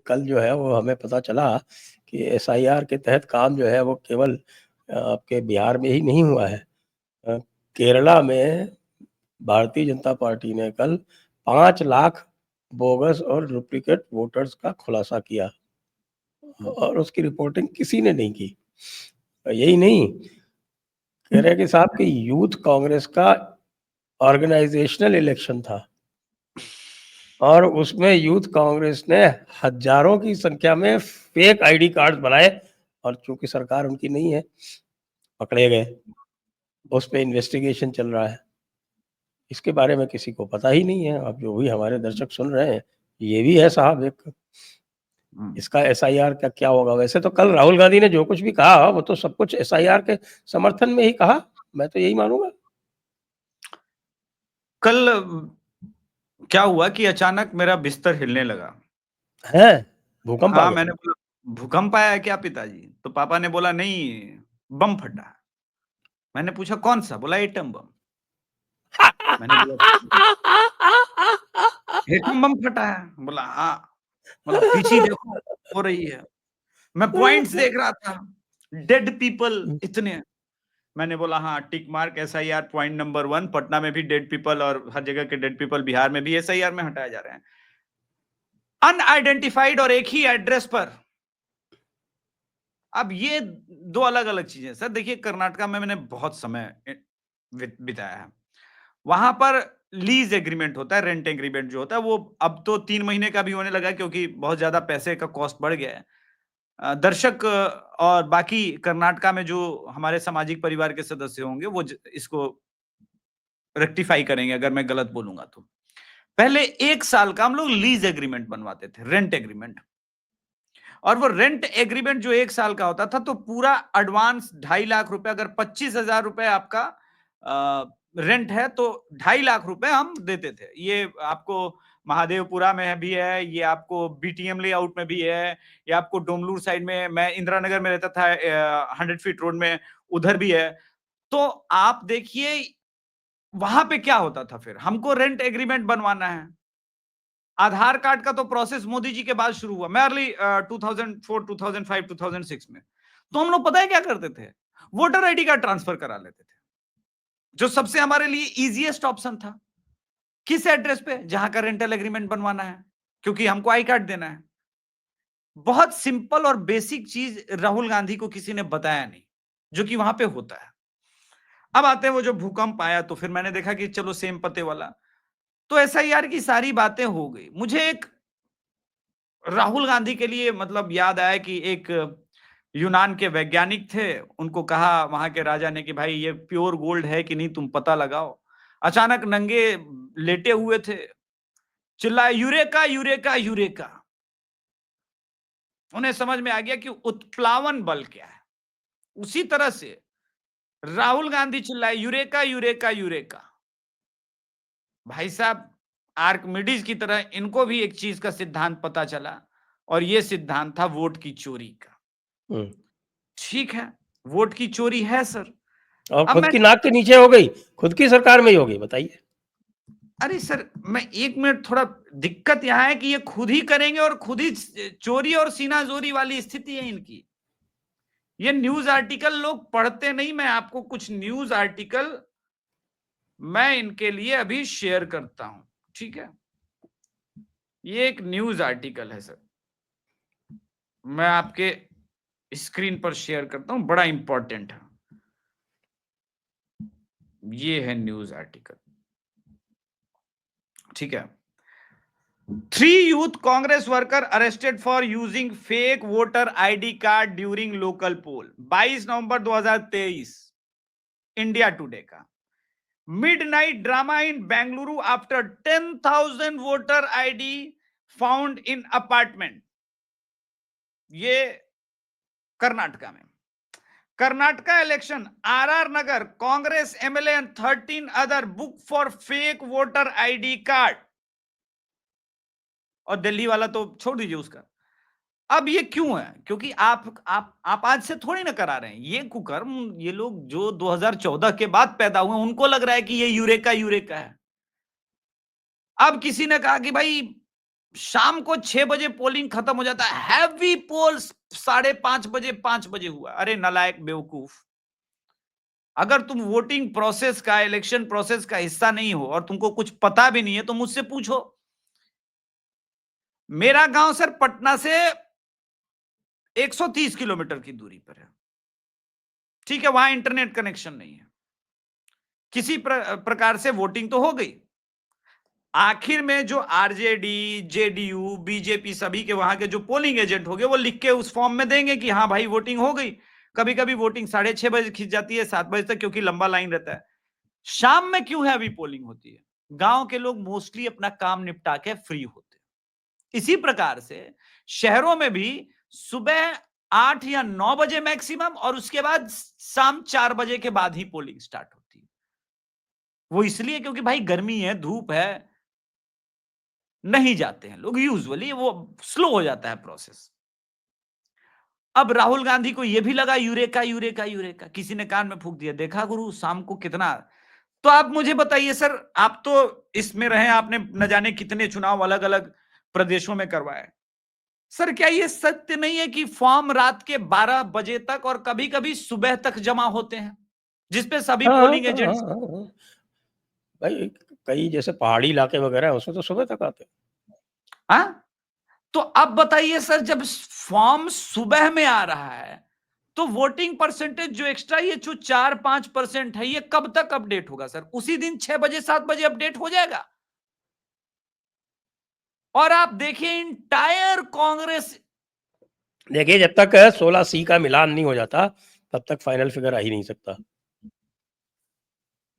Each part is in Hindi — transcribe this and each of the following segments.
कल जो है वो हमें पता चला कि एसआईआर के तहत काम जो है वो केवल आपके बिहार में ही नहीं हुआ है। केरला में भारतीय जनता पार्टी ने कल 5 लाख बोगस और डुप्लीकेट वोटर्स का खुलासा किया और उसकी रिपोर्टिंग किसी ने नहीं की। यही नहीं, कह रहे कि साहब कि यूथ कांग्रेस का ऑर्गेनाइजेशनल इलेक्शन था और उसमें यूथ कांग्रेस ने हजारों की संख्या में फेक आईडी कार्ड बनाए और चूंकि सरकार उनकी नहीं है, पकड़े गए। उस पर इन्वेस्टिगेशन चल रहा है। इसके बारे में किसी को पता ही नहीं है। अब जो भी हमारे दर्शक सुन रहे हैं, ये भी है साहब एक, इसका एसआईआर का क्या होगा। वैसे तो कल राहुल गांधी ने जो कुछ भी कहा वो तो सब कुछ एसआईआर के समर्थन में ही कहा, मैं तो यही मानूंगा। कल क्या हुआ कि अचानक मेरा बिस्तर हिलने लगा है, भूकंप आ हाँ गया। मैंने बोला भूकंप आया है क्या पिताजी? तो पापा ने बोला नहीं, बम फटा। मैंने पूछा कौन सा? बोला एटम बम। मैंने बोला एटम बम फटा है? बोला हाँ। बोला पीछे देखो, हो रही है। मैं पॉइंट्स देख रहा था, डेड पीपल इतने। मैंने बोला हाँ, tick mark SIR point number 1, Patna में भी डेड पीपल और हर जगह के डेड पीपल बिहार में भी एसआईआर में हटाए जा रहे हैं अनआइडेंटिफाइड और एक ही एड्रेस पर। अब ये दो अलग अलग चीजें सर। देखिए कर्नाटका में मैंने बहुत समय बिताया है। वहां पर लीज एग्रीमेंट होता है, रेंट एग्रीमेंट जो होता है वो अब तो 3 महीने का भी होने लगा क्योंकि बहुत ज्यादा पैसे का कॉस्ट बढ़ गया है। दर्शक और बाकी कर्नाटका में जो हमारे सामाजिक परिवार के सदस्य होंगे वो इसको रेक्टिफाई करेंगे अगर मैं गलत बोलूंगा तो। पहले 1 साल का हम लोग लीज एग्रीमेंट बनवाते थे, रेंट एग्रीमेंट। और वो रेंट एग्रीमेंट जो 1 साल का होता था तो पूरा एडवांस 2.5 लाख रुपए, अगर 25,000 रुपए आपका रेंट है तो 2.5 लाख रुपए हम देते थे। ये आपको महादेवपुरा में भी है, ये आपको बीटीएम लेआउट में भी है, ये आपको डोमलूर साइड में, मैं इंदिरा नगर में रहता था 100 फीट रोड में, उधर भी है। तो आप देखिए वहां पे क्या होता था, फिर हमको रेंट एग्रीमेंट बनवाना है। आधार कार्ड का तो प्रोसेस मोदी जी के बाद शुरू हुआ, मैं अर्ली 2004 2005 2006 में। तो हम लोग पता है क्या करते थे, वोटर आईडी कार्ड ट्रांसफर करा लेते थे, जो सबसे हमारे लिए इजीएस्ट ऑप्शन था। किस एड्रेस पे? जहां का रेंटल एग्रीमेंट बनवाना है, क्योंकि हमको आई कार्ड देना है। बहुत सिंपल और बेसिक चीज राहुल गांधी को किसी ने बताया नहीं, जो कि वहां पे होता है। अब आते हैं वो जो भूकंप आया तो फिर मैंने देखा कि चलो सेम पते वाला, तो एसआईआर की सारी बातें हो गई। मुझे एक राहुल गांधी के लिए मतलब याद आया कि एक यूनान के वैज्ञानिक थे, उनको कहा वहां के राजा ने कि भाई ये प्योर गोल्ड है कि नहीं तुम पता लगाओ। अचानक नंगे लेटे हुए थे, चिल्लाए यूरेका यूरेका यूरेका। उन्हें समझ में आ गया कि उत्प्लावन बल क्या है। उसी तरह से राहुल गांधी चिल्लाए यूरेका यूरेका यूरेका। भाई साहब आर्कमिडीज की तरह इनको भी एक चीज का सिद्धांत पता चला, और यह सिद्धांत था वोट की चोरी का। ठीक है, वोट की चोरी है सर। और अब खुद की नाक के नीचे हो गई, खुद की सरकार में ही होगी, बताइए। अरे सर मैं 1 मिनट, थोड़ा दिक्कत यहां है कि ये खुद ही करेंगे और खुद ही चोरी और सीनाजोरी वाली स्थिति है इनकी। ये न्यूज आर्टिकल लोग पढ़ते नहीं। मैं आपको कुछ न्यूज आर्टिकल मैं इनके लिए अभी शेयर करता हूं, ठीक है। ये एक न्यूज आर्टिकल है सर, मैं आपके स्क्रीन पर शेयर करता हूं, बड़ा इंपॉर्टेंट है। ये है न्यूज आर्टिकल, ठीक है। 3 youth Congress worker arrested for using fake voter ID card during local poll. 22 November 2023 India Today का। Midnight drama in Bengaluru after 10,000 voter ID found in apartment. ये कर्नाटका में। Karnataka election, RR Nagar Congress MLA and 13 other book for fake voter ID card. और दिल्ली वाला तो छोड़ दीजिए उसका। अब ये क्यों है? क्योंकि आप आज से थोड़ी ना करा रहे हैं ये कुकर्म। ये लोग जो 2014 के बाद पैदा हुए उनको लग रहा है कि ये यूरेका यूरेका है। अब किसी ने कहा कि भाई शाम को 6 बजे पोलिंग खत्म हो जाता है, हैवी पोल्स 5:30 बजे 5 बजे हुआ। अरे नालायक बेवकूफ, अगर तुम वोटिंग प्रोसेस का, इलेक्शन प्रोसेस का हिस्सा नहीं हो और तुमको कुछ पता भी नहीं है तो मुझसे पूछो। मेरा गांव सर पटना से 130 किलोमीटर की दूरी पर है, ठीक है, वहां इंटरनेट कनेक्शन नहीं है, किसी प्रकार से वोटिंग तो हो गई। आखिर में जो आरजेडी, जेडीयू, बीजेपी सभी के वहां के जो पोलिंग एजेंट होंगे वो लिख के उस फॉर्म में देंगे कि हाँ भाई वोटिंग हो गई। कभी कभी वोटिंग 6:30 बजे खिंच जाती है, 7 बजे तक, क्योंकि लंबा लाइन रहता है। शाम में क्यों है अभी पोलिंग होती है? गांव के लोग मोस्टली अपना काम निपटा के फ्री होते हैं। इसी प्रकार से शहरों में भी सुबह 8 या 9 बजे मैक्सिमम, और उसके बाद शाम 4 बजे के बाद ही पोलिंग स्टार्ट होती है। वो इसलिए क्योंकि भाई गर्मी है, धूप है, नहीं जाते हैं लोग यूजुअली, वो स्लो हो जाता है प्रोसेस। अब राहुल गांधी को यह भी लगा यूरेका यूरेका यूरेका, किसी ने कान में फूंक दिया, देखा गुरु शाम को कितना। तो आप मुझे बताइए सर, आप तो इसमें रहे, आपने न जाने कितने चुनाव अलग अलग प्रदेशों में करवाए। सर क्या ये सत्य नहीं है कि फॉर्म रात के 12 बजे तक और कभी कभी सुबह तक जमा होते हैं, जिसपे सभी हाँ पोलिंग हाँ हाँ एजेंट्स। हाँ हाँ। भाई कई जैसे पहाड़ी इलाके वगैरह हैं उसमें तो सुबह तक आते हैं। हाँ, तो अब बताइए सर, जब फॉर्म सुबह में आ रहा है तो वोटिंग परसेंटेज जो एक्स्ट्रा ये जो 4-5% है, ये कब तक अपडेट होगा सर? उसी दिन 6 बजे 7 बजे अपडेट हो जाएगा। और आप देखिए इंटायर कांग्रेस, देखिए जब तक 16 सी का मिलान नहीं हो जाता तब तक फाइनल फिगर आ ही नहीं सकता।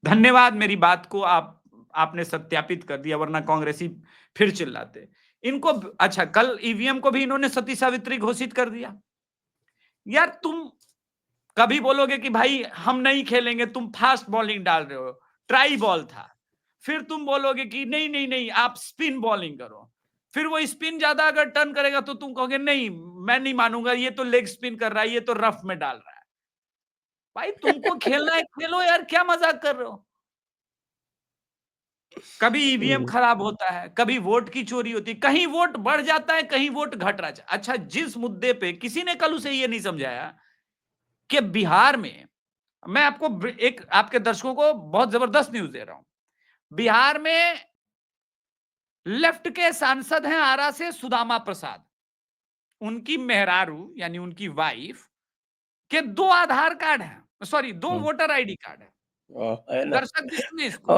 धन्यवाद, मेरी बात को आपने सत्यापित कर दिया, वरना कांग्रेसी फिर चिल्लाते इनको। अच्छा, कल ईवीएम को भी इन्होंने सती सावित्री घोषित कर दिया। यार तुम कभी बोलोगे कि भाई हम नहीं खेलेंगे, तुम फास्ट बॉलिंग डाल रहे हो, ट्राई बॉल था। फिर तुम बोलोगे कि नहीं नहीं नहीं आप स्पिन बॉलिंग करो। फिर वो स्पिन ज्यादा अगर टर्न करेगा तो तुम कहोगे नहीं मैं नहीं मानूंगा, ये तो लेग स्पिन कर रहा है, ये तो रफ में डाल रहा है। भाई तुमको खेलना है खेलो यार, क्या मजाक कर रहे हो? कभी ईवीएम खराब होता है, कभी वोट की चोरी होती है, कहीं वोट बढ़ जाता है, कहीं वोट घट रहा है। अच्छा, जिस मुद्दे पे किसी ने कल उसे ये नहीं समझाया कि बिहार में, मैं आपको एक आपके दर्शकों को बहुत जबरदस्त न्यूज दे रहा हूं। बिहार में लेफ्ट के सांसद हैं आरा से सुदामा प्रसाद, उनकी मेहरारू यानी उनकी वाइफ के 2 आधार कार्ड हैं, सॉरी 2 वोटर आईडी कार्ड है। है ना। दर्शक भी सुने इसको।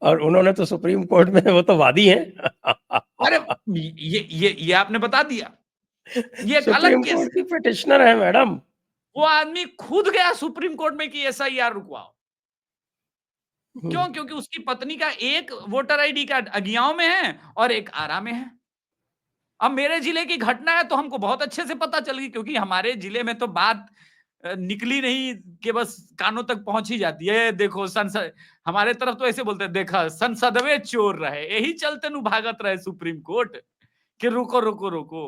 और उन्होंने तो सुप्रीम कोर्ट में वो तो वादी हैं। अरे ये आपने बता दिया, ये एक अलग सुप्रीम केस कोर्ट है। की पिटिशनर है मैडम। वो आदमी खुद गया सुप्रीम कोर्ट में कि एसआईआर रुकवाओ। क्यों? क्योंकि उसकी पत्नी का एक वोटर आईडी कार्ड अगियाओं में है और एक आरा में है। अब मेरे जिले की घटना है तो हमको बहुत अच्छे से पता चल गई, क्योंकि हमारे जिले में तो बात निकली नहीं कि बस कानों तक पहुंच ही जाती है। देखो संसद, हमारे तरफ तो ऐसे बोलते हैं, देखा संसदवे चोर रहे, यही चलते नु भागत रहे सुप्रीम कोर्ट कि रुको रुको रुको।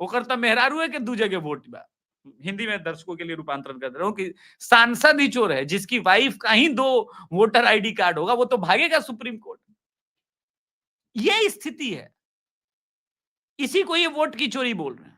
ओकर तो मेहरारू है कि दू जगह वोट बा। हिंदी में दर्शकों के लिए रूपांतरण कर रहा हूं कि सांसद ही चोर है, जिसकी वाइफ का ही 2 वोटर आईडी कार्ड होगा वो तो भागेगा सुप्रीम कोर्ट। ये स्थिति है, इसी को ये वोट की चोरी बोल रहे हैं।